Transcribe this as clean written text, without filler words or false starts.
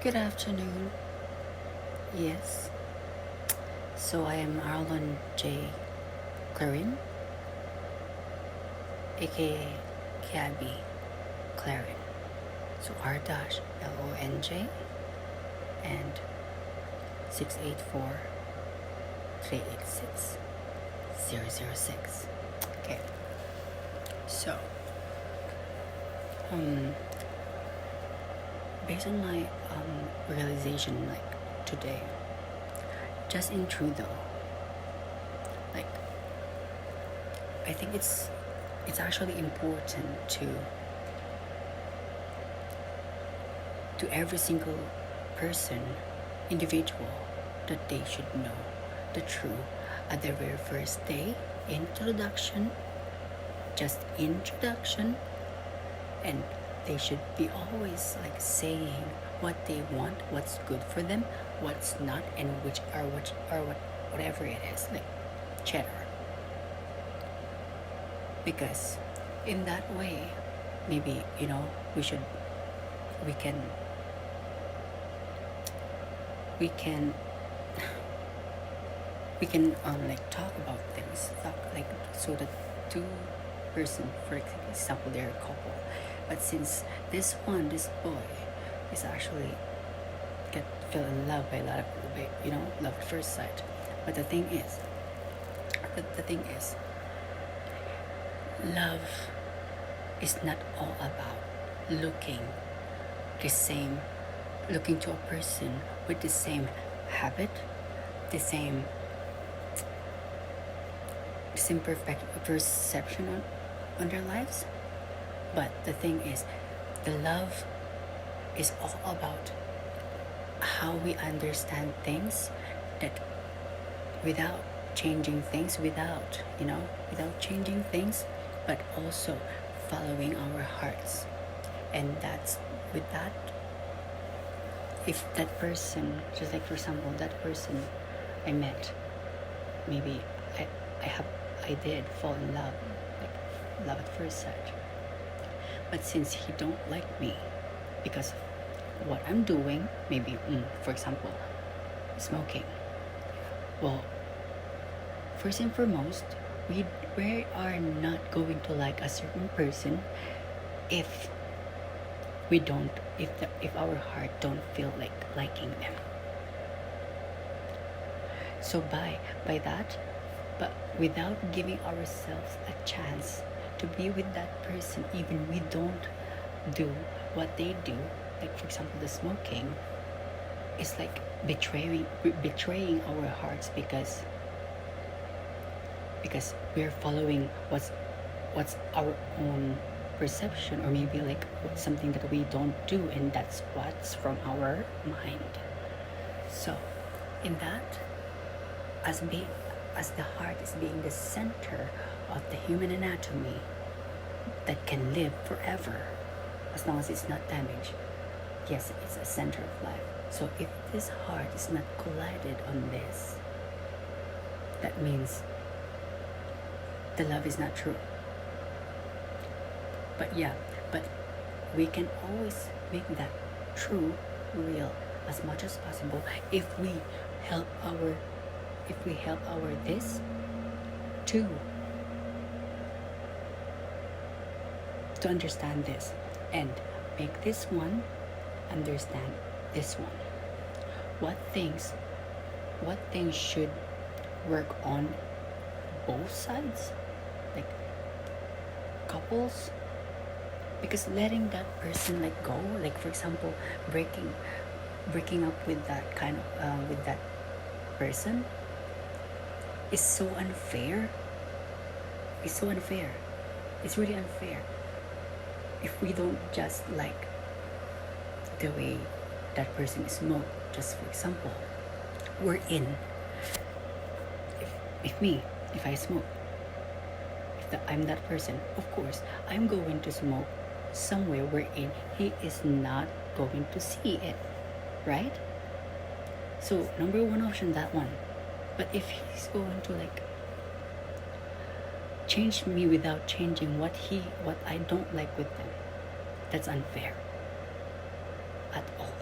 Good afternoon. Yes. So I am Arlon J. Clarin, aka Gabby Clarin. So R dash LONJ and 684-386-006. Okay. So based on my realization today, just in true though, I think it's actually important to every single person, individual, that they should know the truth at their very first day. Introduction, just introduction, and they should be always saying what they want, what's good for them, what's not, and whatever it is, cheddar. Because in that way, maybe we can talk about things, so that two person, for example, they're a couple, but since this boy is actually fell in love by a lot of love at first sight. But the thing is, love is not all about looking to a person with the same habit, the same perfect perception on their lives. But the thing is, the love is all about how we understand things, that without changing things, but also following our hearts. And that's with that, if that person, just for example, that person I met, maybe I did fall in love, love at first sight. But since he don't like me because of what I'm doing, maybe for example, smoking, well, first and foremost, we are not going to like a certain person if our heart don't feel like liking them. So by that, but without giving ourselves a chance to be with that person, even we don't do what they do, for example, the smoking, is betraying our hearts, because we're following what's our own perception, or maybe something that we don't do, and that's what's from our mind. So in that, as the heart is being the center of the human anatomy that can live forever as long as it's not damaged, yes, it's a center of life. So if this heart is not collided on this, that means the love is not true. But we can always make that true real as much as possible if we help our this to understand this, and make this one understand this one. What things should work on both sides, couples, because letting that person go, for example, breaking up with that kind of with that person is so unfair. It's really unfair if we don't just like the way that person is smoked. Just for example, we're in, if I smoke, I'm that person, of course I'm going to smoke somewhere wherein he is not going to see it, right? So number one option, that one. But if he's going to change me without changing what I don't like with them, that's unfair at all.